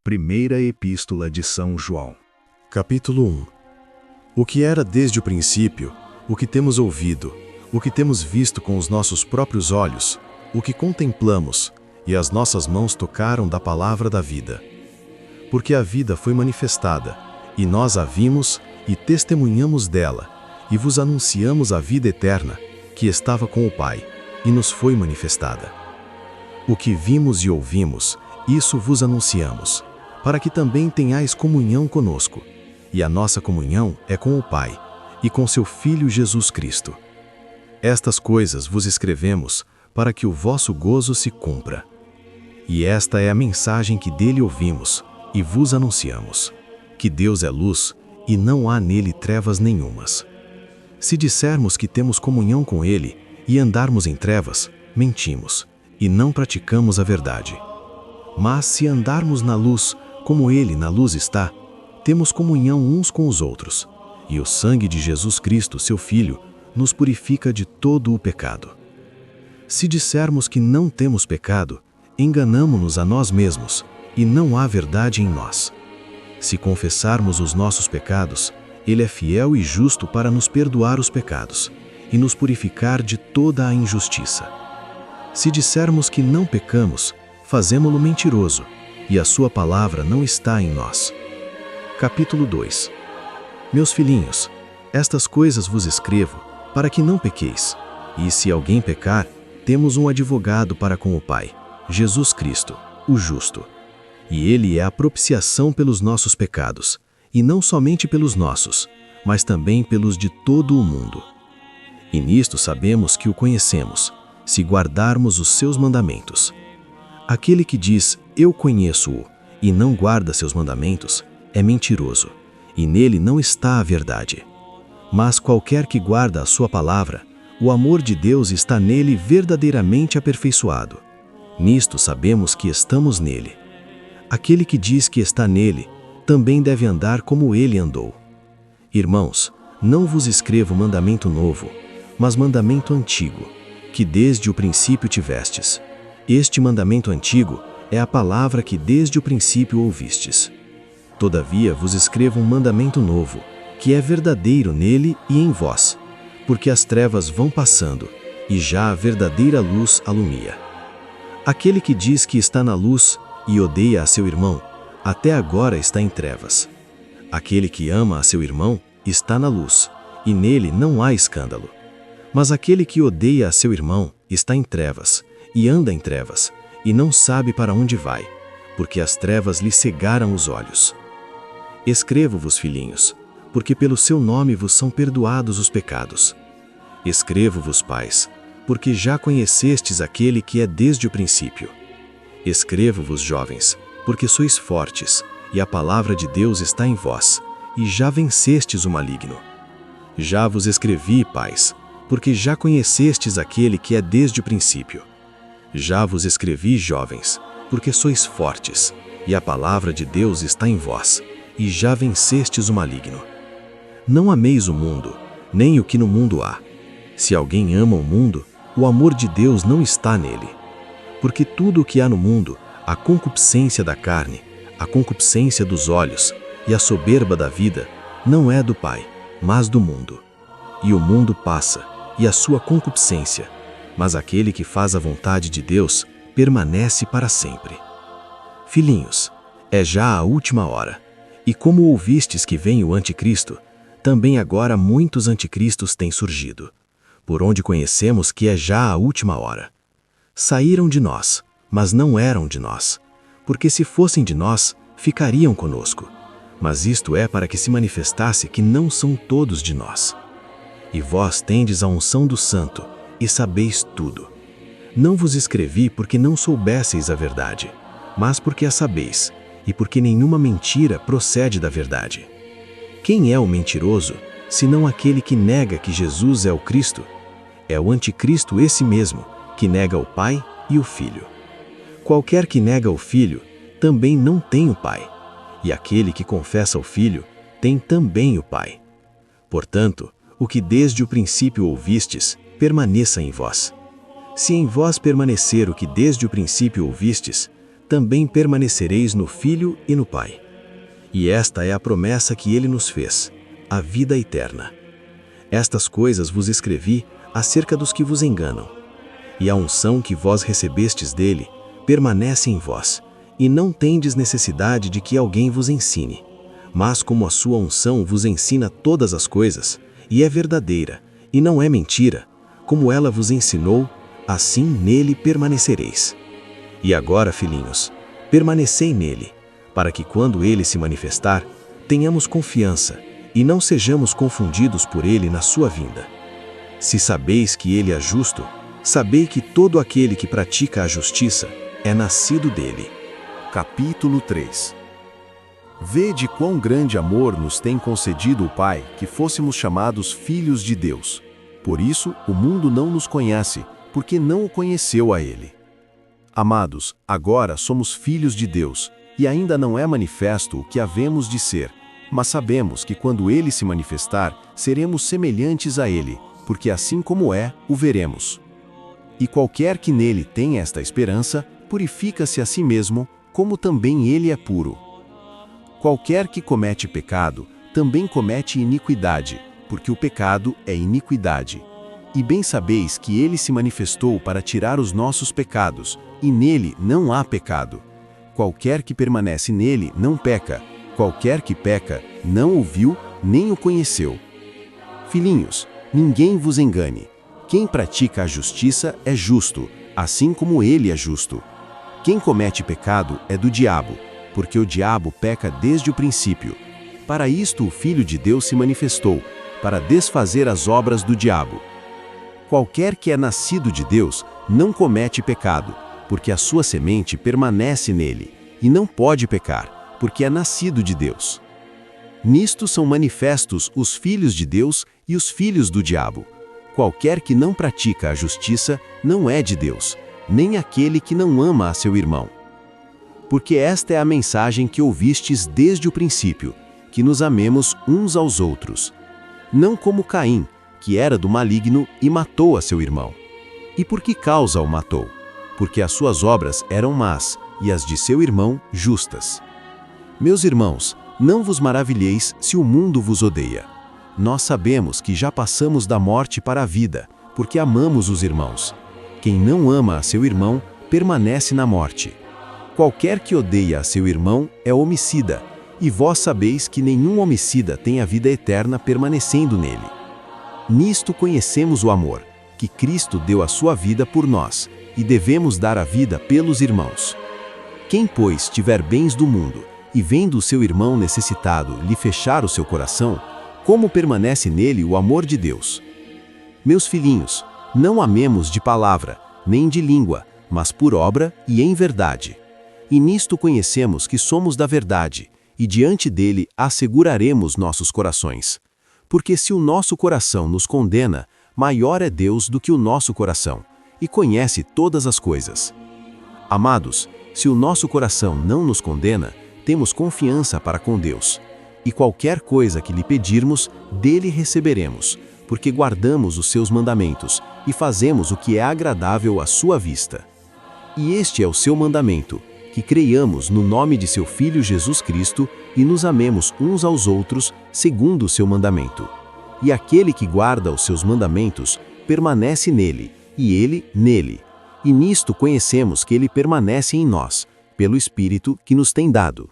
Primeira Epístola de São João. Capítulo 1. O que era desde o princípio, o que temos ouvido, o que temos visto com os nossos próprios olhos, o que contemplamos, e as nossas mãos tocaram da palavra da vida. Porque a vida foi manifestada, e nós a vimos e testemunhamos dela, e vos anunciamos a vida eterna, que estava com o Pai, e nos foi manifestada. O que vimos e ouvimos, isso vos anunciamos, para que também tenhais comunhão conosco. E a nossa comunhão é com o Pai, e com seu Filho Jesus Cristo. Estas coisas vos escrevemos, para que o vosso gozo se cumpra. E esta é a mensagem que dele ouvimos, e vos anunciamos, que Deus é luz, e não há nele trevas nenhumas. Se dissermos que temos comunhão com ele, e andarmos em trevas, mentimos, e não praticamos a verdade. Mas se andarmos na luz, como ele na luz está, temos comunhão uns com os outros, e o sangue de Jesus Cristo, seu Filho, nos purifica de todo o pecado. Se dissermos que não temos pecado, enganamo-nos a nós mesmos, e não há verdade em nós. Se confessarmos os nossos pecados, ele é fiel e justo para nos perdoar os pecados, e nos purificar de toda a injustiça. Se dissermos que não pecamos, fazemo-lo mentiroso, e a sua palavra não está em nós. Capítulo 2. Meus filhinhos, estas coisas vos escrevo, para que não pequeis. E se alguém pecar, temos um advogado para com o Pai, Jesus Cristo, o justo. E ele é a propiciação pelos nossos pecados, e não somente pelos nossos, mas também pelos de todo o mundo. E nisto sabemos que o conhecemos, se guardarmos os seus mandamentos. Aquele que diz, eu conheço-o, e não guarda seus mandamentos, é mentiroso, e nele não está a verdade. Mas qualquer que guarda a sua palavra, o amor de Deus está nele verdadeiramente aperfeiçoado. Nisto sabemos que estamos nele. Aquele que diz que está nele, também deve andar como ele andou. Irmãos, não vos escrevo mandamento novo, mas mandamento antigo, que desde o princípio tivestes. Este mandamento antigo é a palavra que desde o princípio ouvistes. Todavia vos escrevo um mandamento novo, que é verdadeiro nele e em vós, porque as trevas vão passando, e já a verdadeira luz alumia. Aquele que diz que está na luz e odeia a seu irmão, até agora está em trevas. Aquele que ama a seu irmão está na luz, e nele não há escândalo. Mas aquele que odeia a seu irmão está em trevas, e anda em trevas, e não sabe para onde vai, porque as trevas lhe cegaram os olhos. Escrevo-vos, filhinhos, porque pelo seu nome vos são perdoados os pecados. Escrevo-vos, pais, porque já conhecestes aquele que é desde o princípio. Escrevo-vos, jovens, porque sois fortes, e a palavra de Deus está em vós, e já vencestes o maligno. Já vos escrevi, pais, porque já conhecestes aquele que é desde o princípio. Já vos escrevi, jovens, porque sois fortes, e a palavra de Deus está em vós, e já vencestes o maligno. Não ameis o mundo, nem o que no mundo há. Se alguém ama o mundo, o amor de Deus não está nele. Porque tudo o que há no mundo, a concupiscência da carne, a concupiscência dos olhos e a soberba da vida, não é do Pai, mas do mundo. E o mundo passa, e a sua concupiscência, mas aquele que faz a vontade de Deus permanece para sempre. Filhinhos, é já a última hora, e como ouvistes que vem o anticristo, também agora muitos anticristos têm surgido, por onde conhecemos que é já a última hora. Saíram de nós, mas não eram de nós, porque se fossem de nós, ficariam conosco. Mas isto é para que se manifestasse que não são todos de nós. E vós tendes a unção do Santo, e sabeis tudo. Não vos escrevi porque não soubesseis a verdade, mas porque a sabeis, e porque nenhuma mentira procede da verdade. Quem é o mentiroso, senão aquele que nega que Jesus é o Cristo? É o anticristo esse mesmo, que nega o Pai e o Filho. Qualquer que nega o Filho, também não tem o Pai, e aquele que confessa o Filho, tem também o Pai. Portanto, o que desde o princípio ouvistes, permaneça em vós. Se em vós permanecer o que desde o princípio ouvistes, também permanecereis no Filho e no Pai. E esta é a promessa que ele nos fez, a vida eterna. Estas coisas vos escrevi acerca dos que vos enganam. E a unção que vós recebestes dele permanece em vós, e não tendes necessidade de que alguém vos ensine. Mas como a sua unção vos ensina todas as coisas, e é verdadeira, e não é mentira, como ela vos ensinou, assim nele permanecereis. E agora, filhinhos, permanecei nele, para que quando ele se manifestar, tenhamos confiança, e não sejamos confundidos por ele na sua vinda. Se sabeis que ele é justo, sabei que todo aquele que pratica a justiça é nascido dele. Capítulo 3. Vede quão grande amor nos tem concedido o Pai, que fôssemos chamados filhos de Deus. Por isso, o mundo não nos conhece, porque não o conheceu a ele. Amados, agora somos filhos de Deus, e ainda não é manifesto o que havemos de ser, mas sabemos que quando ele se manifestar, seremos semelhantes a ele, porque assim como é, o veremos. E qualquer que nele tenha esta esperança, purifica-se a si mesmo, como também ele é puro. Qualquer que comete pecado, também comete iniquidade, porque o pecado é iniquidade. E bem sabeis que ele se manifestou para tirar os nossos pecados, e nele não há pecado. Qualquer que permanece nele não peca, qualquer que peca não o viu nem o conheceu. Filhinhos, ninguém vos engane. Quem pratica a justiça é justo, assim como ele é justo. Quem comete pecado é do diabo, porque o diabo peca desde o princípio. Para isto o Filho de Deus se manifestou, para desfazer as obras do diabo. Qualquer que é nascido de Deus não comete pecado, porque a sua semente permanece nele, e não pode pecar, porque é nascido de Deus. Nisto são manifestos os filhos de Deus e os filhos do diabo. Qualquer que não pratica a justiça não é de Deus, nem aquele que não ama a seu irmão. Porque esta é a mensagem que ouvistes desde o princípio, que nos amemos uns aos outros. Não como Caim, que era do maligno e matou a seu irmão. E por que causa o matou? Porque as suas obras eram más, e as de seu irmão justas. Meus irmãos, não vos maravilheis se o mundo vos odeia. Nós sabemos que já passamos da morte para a vida, porque amamos os irmãos. Quem não ama a seu irmão, permanece na morte. Qualquer que odeia a seu irmão é homicida, e vós sabeis que nenhum homicida tem a vida eterna permanecendo nele. Nisto conhecemos o amor, que Cristo deu a sua vida por nós, e devemos dar a vida pelos irmãos. Quem, pois, tiver bens do mundo, e vendo o seu irmão necessitado lhe fechar o seu coração, como permanece nele o amor de Deus? Meus filhinhos, não amemos de palavra, nem de língua, mas por obra e em verdade. E nisto conhecemos que somos da verdade, e diante dele asseguraremos nossos corações. Porque se o nosso coração nos condena, maior é Deus do que o nosso coração, e conhece todas as coisas. Amados, se o nosso coração não nos condena, temos confiança para com Deus. E qualquer coisa que lhe pedirmos, dele receberemos, porque guardamos os seus mandamentos e fazemos o que é agradável à sua vista. E este é o seu mandamento, que creiamos no nome de seu Filho Jesus Cristo e nos amemos uns aos outros segundo o seu mandamento. E aquele que guarda os seus mandamentos permanece nele, e ele nele. E nisto conhecemos que ele permanece em nós, pelo Espírito que nos tem dado.